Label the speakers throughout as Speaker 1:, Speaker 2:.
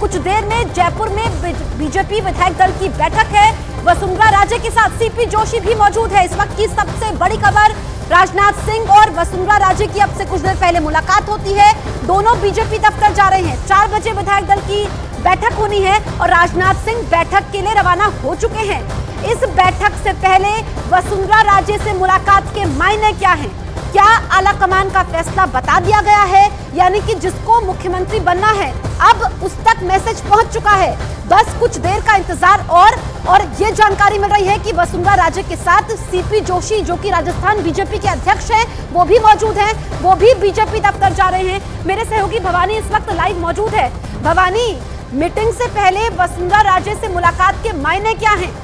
Speaker 1: कुछ देर में जयपुर में बीजेपी विधायक दल की बैठक है। वसुंधरा राजे के साथ सीपी जोशी भी मौजूद है। इस वक्त की सबसे बड़ी खबर, राजनाथ सिंह और वसुंधरा राजे की अब से कुछ देर पहले मुलाकात होती है। दोनों बीजेपी दफ्तर जा रहे हैं। 4 बजे विधायक दल की बैठक होनी है और राजनाथ सिंह बैठक के लिए रवाना हो चुके हैं। इस बैठक से पहले वसुंधरा राजे से मुलाकात के मायने क्या हैं? क्या आलाकमान का फैसला बता दिया गया है, यानी कि जिसको मुख्यमंत्री बनना है अब उस तक मैसेज पहुंच चुका है। बस कुछ देर का इंतजार और ये जानकारी मिल रही है कि वसुंधरा राजे के साथ सीपी जोशी, जो कि राजस्थान बीजेपी के अध्यक्ष हैं, वो भी मौजूद हैं। वो भी बीजेपी दफ्तर जा रहे हैं। मेरे सहयोगी भवानी इस वक्त लाइव मौजूद है। भवानी, मीटिंग से पहले वसुंधरा राजे से मुलाकात के मायने क्या हैं?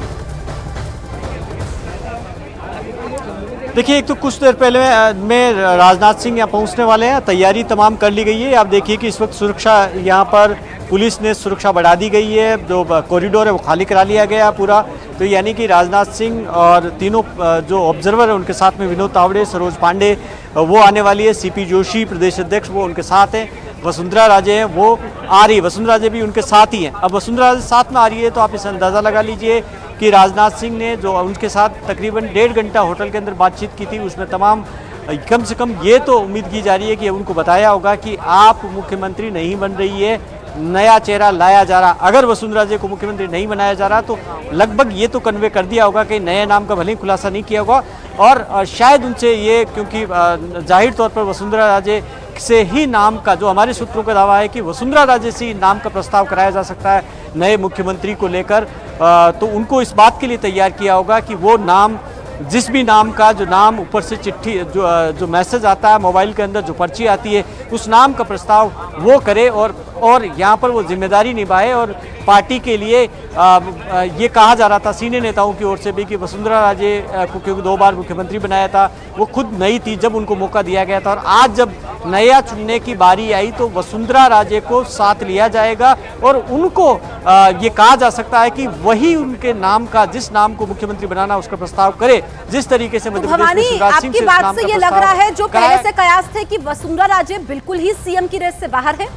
Speaker 2: देखिए, एक तो कुछ देर पहले में राजनाथ सिंह यहाँ पहुँचने वाले हैं। तैयारी तमाम कर ली गई है। आप देखिए कि इस वक्त सुरक्षा यहाँ पर पुलिस ने सुरक्षा बढ़ा दी गई है। जो कॉरिडोर है वो खाली करा लिया गया पूरा। तो यानी कि राजनाथ सिंह और तीनों जो ऑब्जर्वर है उनके साथ में विनोद तावड़े, सरोज पांडे वो आने वाली है। सीपी जोशी प्रदेश अध्यक्ष वो उनके साथ हैं। वसुंधरा राजे हैं वो आ रही है। वसुंधरा राजे भी उनके साथ ही हैं। अब वसुंधरा राजे साथ में आ रही है तो आप इसे अंदाज़ा लगा लीजिए कि राजनाथ सिंह ने जो उनके साथ तकरीबन 1.5 घंटा होटल के अंदर बातचीत की थी, उसमें तमाम कम से कम ये तो उम्मीद की जा रही है कि उनको बताया होगा कि आप मुख्यमंत्री नहीं बन रही है, नया चेहरा लाया जा रहा। अगर वसुंधरा राजे को मुख्यमंत्री नहीं बनाया जा रहा तो लगभग ये तो कन्वे कर दिया होगा कि नए नाम का भले ही खुलासा नहीं किया होगा। और शायद उनसे ये, क्योंकि जाहिर तौर पर वसुंधरा राजे से ही नाम का, जो हमारे सूत्रों का दावा है कि वसुंधरा राजे से ही नाम का प्रस्ताव कराया जा सकता है नए मुख्यमंत्री को लेकर, तो उनको इस बात के लिए तैयार किया होगा कि वो नाम, जिस भी नाम का जो नाम ऊपर से चिट्ठी जो मैसेज आता है मोबाइल के अंदर, जो पर्ची आती है, उस नाम का प्रस्ताव वो करे और यहाँ पर वो जिम्मेदारी निभाए। और पार्टी के लिए ये कहा जा रहा था सीनियर नेताओं की ओर से भी कि वसुंधरा राजे को क्योंकि 2 बार मुख्यमंत्री बनाया था, वो खुद नई थी जब उनको मौका दिया गया था, और आज जब नया चुनने की बारी आई तो वसुंधरा राजे को साथ लिया जाएगा और उनको ये कहा जा सकता है कि वही उनके नाम का, जिस नाम को मुख्यमंत्री बनाना उसका प्रस्ताव करे, जिस तरीके से मध्य प्रदेश में शिवराज सिंह
Speaker 1: आपकी बात से ये लग रहा है जो पहले से कयास थे कि वसुंधरा राजे बिल्कुल ही सीएम की रेस से बाहर है।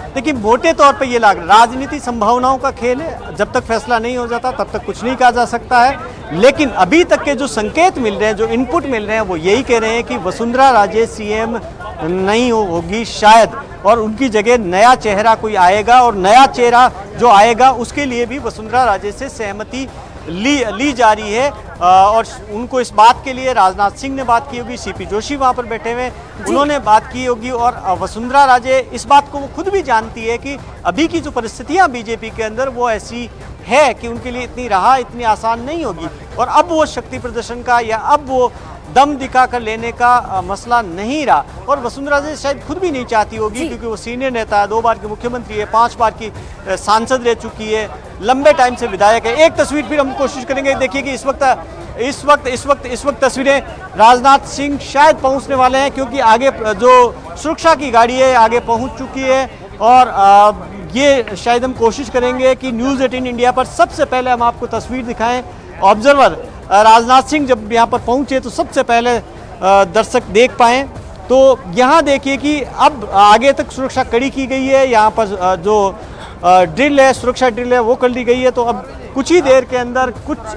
Speaker 2: देखिए, मोटे तौर पे ये लग, राजनीति संभावनाओं का खेल है। जब तक फैसला नहीं हो जाता तब तक कुछ नहीं कहा जा सकता है। लेकिन अभी तक के जो संकेत मिल रहे हैं, जो इनपुट मिल रहे हैं, वो यही कह रहे हैं कि वसुंधरा राजे सीएम नहीं होगी शायद, और उनकी जगह नया चेहरा कोई आएगा, और नया चेहरा जो आएगा उसके लिए भी वसुंधरा राजे से सहमति ली जा रही है। और उनको इस बात के लिए राजनाथ सिंह ने बात की होगी, सीपी जोशी वहाँ पर बैठे हुए उन्होंने बात की होगी, और वसुंधरा राजे इस बात को वो खुद भी जानती है कि अभी की जो परिस्थितियाँ बीजेपी के अंदर वो ऐसी है कि उनके लिए इतनी राह इतनी आसान नहीं होगी। और अब वो शक्ति प्रदर्शन का या अब वो दम दिखा कर लेने का मसला नहीं रहा। और वसुंधरा राजे शायद खुद भी नहीं चाहती होगी, क्योंकि वो सीनियर नेता है, 2 बार की मुख्यमंत्री है, 5 बार की सांसद रह चुकी है, लंबे टाइम से विधायक है। एक तस्वीर फिर हम कोशिश करेंगे। देखिए कि इस वक्त तस्वीरें राजनाथ सिंह शायद पहुंचने वाले हैं, क्योंकि आगे जो सुरक्षा की गाड़ी है आगे पहुंच चुकी है। और ये शायद हम कोशिश करेंगे कि न्यूज़ 18 इंडिया पर सबसे पहले हम आपको तस्वीर दिखाएं। ऑब्जर्वर राजनाथ सिंह जब यहाँ पर पहुँचे तो सबसे पहले दर्शक देख पाएँ। तो यहाँ देखिए कि अब आगे तक सुरक्षा कड़ी की गई है। यहाँ पर जो ड्रिल है, सुरक्षा ड्रिल है, वो कर ली गई है। तो अब कुछ ही देर के अंदर,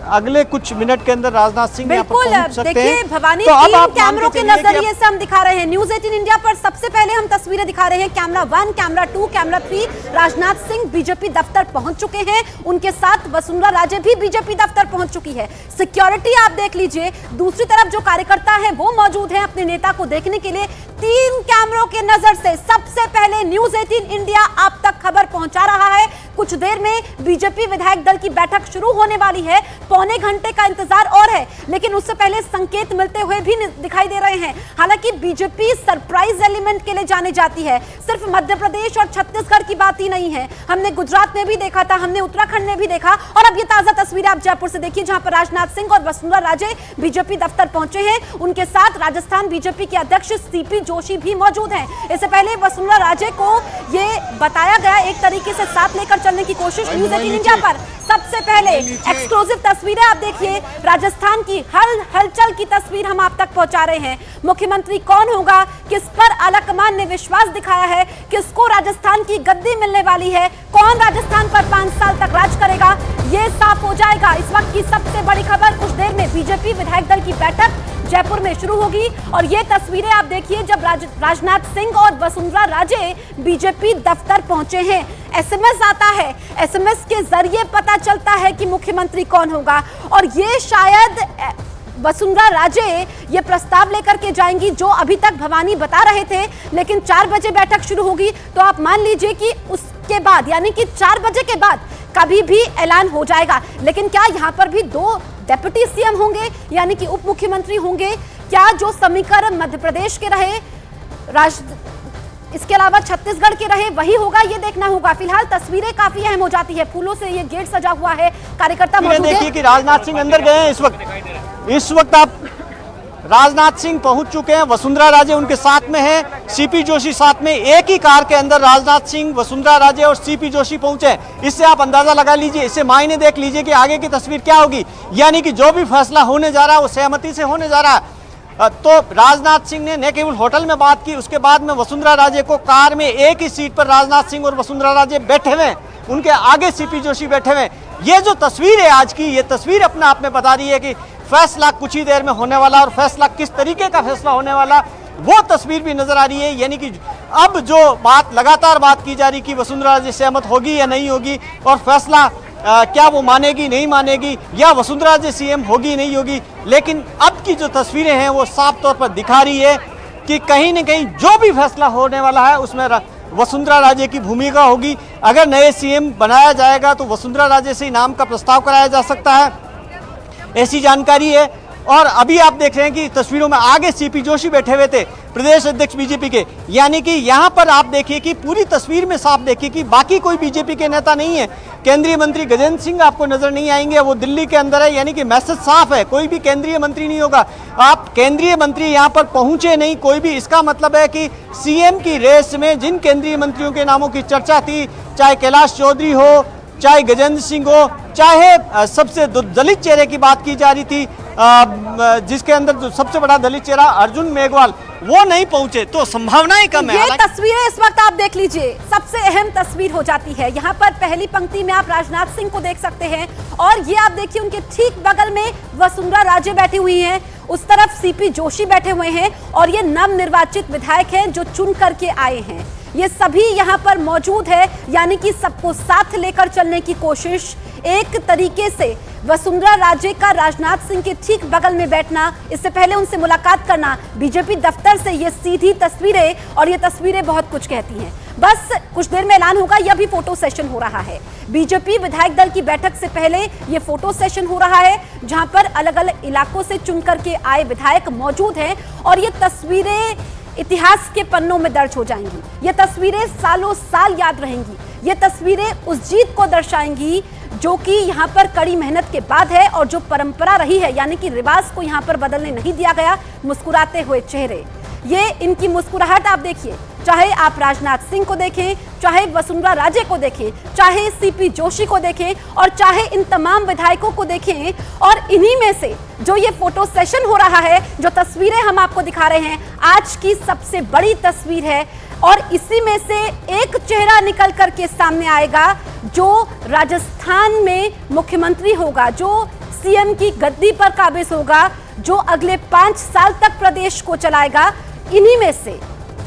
Speaker 2: अगले कुछ मिनट के अंदर राजनाथ सिंह यहाँ पर पहुंच सकते हैं।
Speaker 1: देखिए भवानी,
Speaker 2: तो
Speaker 1: 3 कैमरों के नजरिए से हम दिखा रहे हैं न्यूज़ 18 इंडिया पर। सबसे पहले हम तस्वीरें दिखा रहे हैं camera 1, camera 2, camera 3। Rajnath Singh BJP दफ्तर पहुंच चुके हैं। उनके साथ वसुंधरा राजे भी बीजेपी दफ्तर पहुंच चुकी है। सिक्योरिटी आप देख लीजिए। दूसरी तरफ जो कार्यकर्ता है वो मौजूद है अपने नेता को देखने के लिए। 3 कैमरों के नजर से सबसे पहले न्यूज़ 18 इंडिया आप तक खबर पहुंचा रहा है। कुछ देर में बीजेपी विधायक दल की बैठक शुरू होने वाली है। पौने घंटे का इंतजार और है, लेकिन उससे पहले संकेत मिलते हुए भी दिखाई दे रहे हैं। हालांकि बीजेपी सरप्राइज एलिमेंट के लिए जाने जाती है। सिर्फ मध्य प्रदेश और छत्तीसगढ़ की बात ही नहीं है, हमने गुजरात में भी देखा था, हमने उत्तराखंड में भी देखा, और अब ये ताजा तस्वीरें आप जयपुर से देखिए, जहां पर राजनाथ सिंह और वसुंधरा राजे बीजेपी दफ्तर पहुंचे हैं। उनके साथ राजस्थान बीजेपी के अध्यक्ष सीपी जोशी भी मौजूद हैं। इससे पहले वसुंधरा राजे को ये बताया गया, एक तरीके से साथ लेकर चलने की कोशिश न्यूज़ 18 इंडिया पर सबसे पहले एक्सक्लूसिव तस्वीरें आप देखिए, राजस्थान की हर हलचल की तस्वीर हम आप तक पहुंचा रहे हैं। मुख्यमंत्री कौन होगा, किस पर आलाकमान ने विश्वास दिखाया है, किसको राजस्थान की गद्दी मिलने वाली है, कौन राजस्थान पर 5 साल तक राज करेगा, ये साफ हो जाएगा। इस वक्त की सबसे बड़ी खबर, कुछ देर में बीजेपी विधायक दल की बैठक जयपुर में शुरू होगी और ये तस्वीरें आप देखिए जब राजनाथ सिंह और वसुंधरा राजे बीजेपी दफ्तर पहुंचे हैं। एसएमएस आता है, एसएमएस के जरिए पता चलता है कि मुख्यमंत्री कौन होगा और ये शायद वसुंधरा राजे ये प्रस्ताव लेकर के जाएंगी जो अभी तक भवानी बता रहे थे, लेकिन 4 बजे बैठक शुरू होगी तो आप मान लीजिए कि उसके बाद यानी कि 4 बजे के बाद कभी भी ऐलान हो जाएगा। लेकिन क्या यहाँ पर भी 2 डेप्यूटी सीएम होंगे यानी कि उप मुख्यमंत्री होंगे? क्या जो समीकरण मध्य प्रदेश के रहे, इसके अलावा छत्तीसगढ़ के रहे, वही होगा? ये देखना होगा। फिलहाल तस्वीरें काफी अहम हो जाती है, फूलों से ये गेट सजा हुआ है, कार्यकर्ता मौजूद है।
Speaker 2: देखिए कि राजनाथ सिंह अंदर गए हैं इस वक्त आप राजनाथ सिंह पहुंच चुके हैं, वसुंधरा राजे उनके साथ में है, सीपी जोशी साथ में। एक ही कार के अंदर राजनाथ सिंह, वसुंधरा राजे और सीपी जोशी पहुंचे। इससे आप अंदाजा लगा लीजिए, इससे मायने देख लीजिए कि आगे की तस्वीर क्या होगी। यानी कि जो भी फैसला होने जा रहा है वो सहमति से होने जा रहा है। तो राजनाथ सिंह ने न केवल होटल में बात की, उसके बाद में वसुंधरा राजे को कार में एक ही सीट पर राजनाथ सिंह और वसुंधरा राजे बैठे हुए, उनके आगे सीपी जोशी बैठे हुए। ये जो तस्वीर है आज की, ये तस्वीर अपने आप में बता रही है कि फैसला कुछ ही देर में होने वाला और फैसला किस तरीके का फैसला होने वाला वो तस्वीर भी नजर आ रही है। यानी कि अब जो लगातार बात की जा रही कि वसुंधरा राजे सहमत होगी या नहीं होगी और फैसला क्या वो मानेगी नहीं मानेगी या वसुंधरा राजे सीएम होगी नहीं होगी, लेकिन अब की जो तस्वीरें हैं वो साफ तौर पर दिखा रही है कि कहीं न कहीं जो भी फैसला होने वाला है उसमें वसुंधरा राजे की भूमिका होगी। अगर नए सीएम बनाया जाएगा तो वसुंधरा राजे से नाम का प्रस्ताव कराया जा सकता है, ऐसी जानकारी है। और अभी आप देख रहे हैं कि तस्वीरों में आगे सीपी जोशी बैठे हुए थे, प्रदेश अध्यक्ष बीजेपी के। यानी कि यहाँ पर आप देखिए कि पूरी तस्वीर में साफ देखिए कि बाकी कोई बीजेपी के नेता नहीं है। केंद्रीय मंत्री गजेंद्र सिंह आपको नजर नहीं आएंगे, वो दिल्ली के अंदर है। यानी कि मैसेज साफ है, कोई भी केंद्रीय मंत्री नहीं होगा। आप केंद्रीय मंत्री यहाँ पर पहुंचे नहीं कोई भी, इसका मतलब है कि सीएम की रेस में जिन केंद्रीय मंत्रियों के नामों की चर्चा थी, चाहे कैलाश चौधरी हो, चाहे गजेंद्र सिंह हो, चाहे सबसे दलित चेहरे की बात की जा रही थी, जिसके अंदर जो सबसे बड़ा दलित चेहरा अर्जुन मेघवाल, वो नहीं पहुंचे, तो संभावनाएं कम है।
Speaker 1: ये तस्वीरें इस वक्त आप देख लीजिए, सबसे अहम तस्वीर हो जाती है। यहाँ पर पहली पंक्ति में आप राजनाथ सिंह को देख सकते हैं और ये आप देखिए उनके ठीक बगल में वसुंधरा राजे बैठी हुई हैं, उस तरफ सीपी जोशी बैठे हुए हैं और ये नवनिर्वाचित विधायक हैं जो चुन करके आए हैं। ये सभी यहाँ पर मौजूद है, यानी कि सबको साथ लेकर चलने की कोशिश। एक तरीके से वसुंधरा राजे का राजनाथ सिंह के ठीक बगल में बैठना, इससे पहले उनसे मुलाकात करना बीजेपी दफ्तर से, ये सीधी तस्वीरें और ये तस्वीरें बहुत कुछ कहती हैं। बस कुछ देर में ऐलान होगा, यह भी फोटो सेशन हो रहा है। बीजेपी विधायक दल की बैठक से पहले ये फोटो सेशन हो रहा है जहां पर अलग अलग इलाकों से चुन करके आए विधायक मौजूद हैं और ये तस्वीरें इतिहास के पन्नों में दर्ज हो जाएंगी। ये तस्वीरें सालों साल याद रहेंगी। ये तस्वीरें उस जीत को दर्शाएंगी जो कि यहाँ पर कड़ी मेहनत के बाद है और जो परंपरा रही है, यानी कि रिवाज को यहाँ पर बदलने नहीं दिया गया। मुस्कुराते हुए चेहरे, ये इनकी मुस्कुराहट आप देखिए, चाहे आप राजनाथ सिंह को देखें, चाहे वसुंधरा राजे को देखें, चाहे सीपी जोशी को देखें और चाहे इन तमाम विधायकों को देखें। और इन्हीं में से जो ये फोटो सेशन हो रहा है, जो तस्वीरें हम आपको दिखा रहे हैं, आज की सबसे बड़ी तस्वीर है और इसी में से एक चेहरा निकल करके सामने आएगा जो राजस्थान में मुख्यमंत्री होगा, जो सीएम की गद्दी पर काबिज होगा, जो अगले 5 साल तक प्रदेश को चलाएगा। इन्हीं में से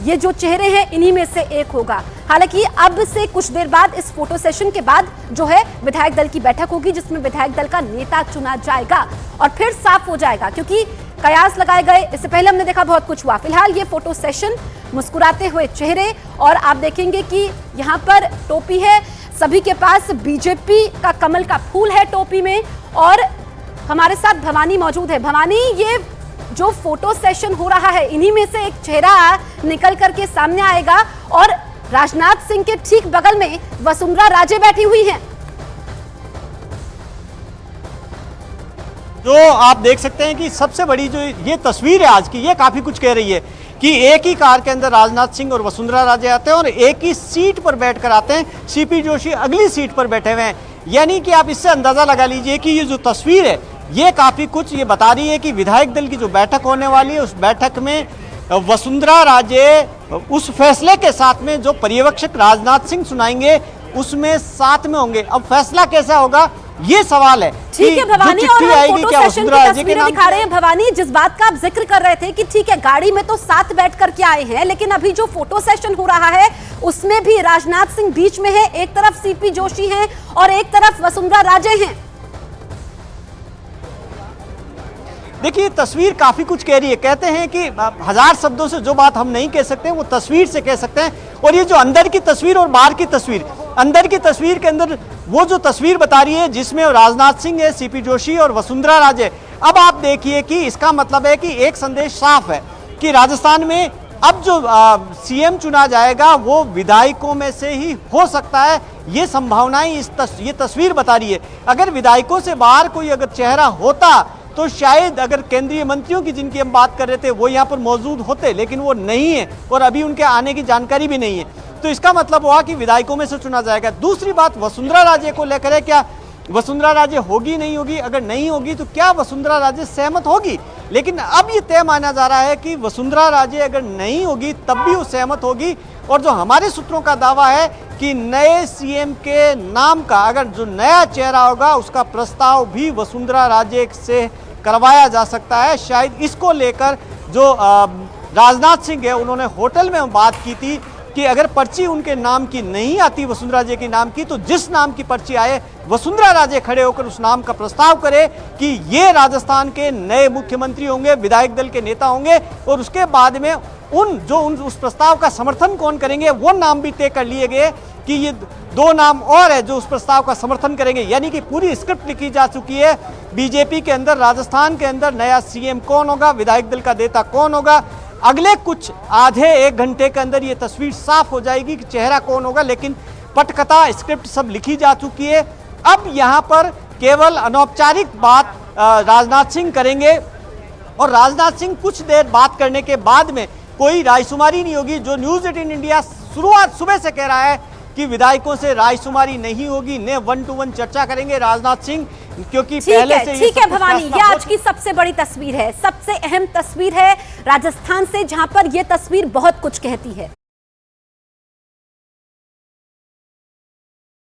Speaker 1: ये जो चेहरे हैं, इन्हीं में से एक होगा। हालांकि अब से कुछ देर बाद इस फोटो सेशन के बाद जो है विधायक दल की बैठक होगी जिसमें विधायक दल का नेता चुना जाएगा और फिर साफ हो जाएगा, क्योंकि कयास लगाए गए। इससे पहले हमने देखा बहुत कुछ हुआ। फिलहाल ये फोटो सेशन, मुस्कुराते हुए चेहरे और आप देखेंगे कि यहाँ पर टोपी है, सभी के पास बीजेपी का कमल का फूल है टोपी में। और हमारे साथ भवानी मौजूद है। भवानी, ये जो फोटो सेशन हो रहा है, इन्हीं में से एक चेहरा निकल करके सामने आएगा और राजनाथ सिंह के ठीक बगल में वसुंधरा राजे बैठी हुई हैं।
Speaker 2: जो आप देख सकते हैं कि सबसे बड़ी जो ये तस्वीर है आज की, ये काफी कुछ कह रही है कि एक ही कार के अंदर राजनाथ सिंह और वसुंधरा राजे आते हैं और एक ही सीट पर बैठकर आते हैं। सीपी जोशी अगली सीट पर बैठे हुए हैं। यानी कि आप इससे अंदाजा लगा लीजिए कि ये जो तस्वीर है ये काफी कुछ ये बता रही है कि विधायक दल की जो बैठक होने वाली है उस बैठक में वसुंधरा राजे उस फैसले के साथ में जो पर्यवेक्षक राजनाथ सिंह सुनाएंगे उसमें साथ में होंगे। अब फैसला कैसा होगा ये सवाल है।
Speaker 1: ठीक है भवानी, और हम फोटो सेशन की तस्वीरें दिखा रहे हैं। भवानी, जिस बात का आप जिक्र कर रहे थे कि ठीक है गाड़ी में तो साथ बैठ करके आए हैं, लेकिन अभी जो फोटो सेशन हो रहा है उसमें भी राजनाथ सिंह बीच में है, एक तरफ सीपी जोशी हैं और एक तरफ वसुंधरा राजे हैं।
Speaker 2: देखिए तस्वीर काफी कुछ कह रही है। कहते हैं कि हजार शब्दों से जो बात हम नहीं कह सकते वो तस्वीर से कह सकते हैं। और ये जो अंदर की तस्वीर और बाहर की तस्वीर, अंदर की तस्वीर के अंदर वो जो तस्वीर बता रही है जिसमें राजनाथ सिंह है, सीपी जोशी और वसुंधरा राजे। अब आप देखिए कि इसका मतलब है कि एक संदेश साफ है कि राजस्थान में अब जो सीएम चुना जाएगा वो विधायकों में से ही हो सकता है। ये संभावनाएं ये तस्वीर बता रही है। अगर विधायकों से बाहर कोई अगर चेहरा होता तो शायद अगर केंद्रीय मंत्रियों की जिनकी हम बात कर रहे थे वो यहाँ पर मौजूद होते, लेकिन वो नहीं है और अभी उनके आने की जानकारी भी नहीं है। तो इसका मतलब हुआ कि विधायकों में से चुना जाएगा। दूसरी बात वसुंधरा राजे को लेकर है, क्या वसुंधरा राजे होगी नहीं होगी? अगर नहीं होगी तो क्या वसुंधरा राजे सहमत होगी? लेकिन अब ये तय माना जा रहा है कि वसुंधरा राजे अगर नहीं होगी तब भी वो सहमत होगी। और जो हमारे सूत्रों का दावा है कि नए सीएम के नाम का अगर जो नया चेहरा होगा उसका प्रस्ताव भी वसुंधरा राजे से करवाया जा सकता है। शायद इसको लेकर जो राजनाथ सिंह है उन्होंने होटल में बात की थी कि अगर पर्ची उनके नाम की नहीं आती वसुंधरा राजे के नाम की तो जिस नाम की पर्ची आए वसुंधरा राजे खड़े होकर उस नाम का प्रस्ताव करे कि ये राजस्थान के नए मुख्यमंत्री होंगे, विधायक दल के नेता होंगे। और उसके बाद में उस प्रस्ताव का समर्थन कौन करेंगे वो नाम भी तय कर लिए गए कि ये दो नाम और है जो उस प्रस्ताव का समर्थन करेंगे। यानी कि पूरी स्क्रिप्ट लिखी जा चुकी है बीजेपी के अंदर, राजस्थान के अंदर नया सीएम कौन होगा, विधायक दल का नेता कौन होगा। अगले कुछ आधे एक घंटे के अंदर ये तस्वीर साफ हो जाएगी कि चेहरा कौन होगा। लेकिन पटकथा स्क्रिप्ट सब लिखी जा चुकी है। अब यहाँ पर केवल अनौपचारिक बात राजनाथ सिंह करेंगे और राजनाथ सिंह कुछ देर बात करने के बाद में कोई रायशुमारी नहीं होगी। जो न्यूज़ 18 इंडिया शुरुआत सुबह से कह रहा है कि विधायकों से रायशुमारी नहीं होगी, ने 1-to-1 चर्चा करेंगे राजनाथ सिंह, क्योंकि पहले से
Speaker 1: ठीक है भवानी, ये आज की सबसे बड़ी तस्वीर है, सबसे अहम तस्वीर है राजस्थान से, जहां पर यह तस्वीर बहुत कुछ कहती है।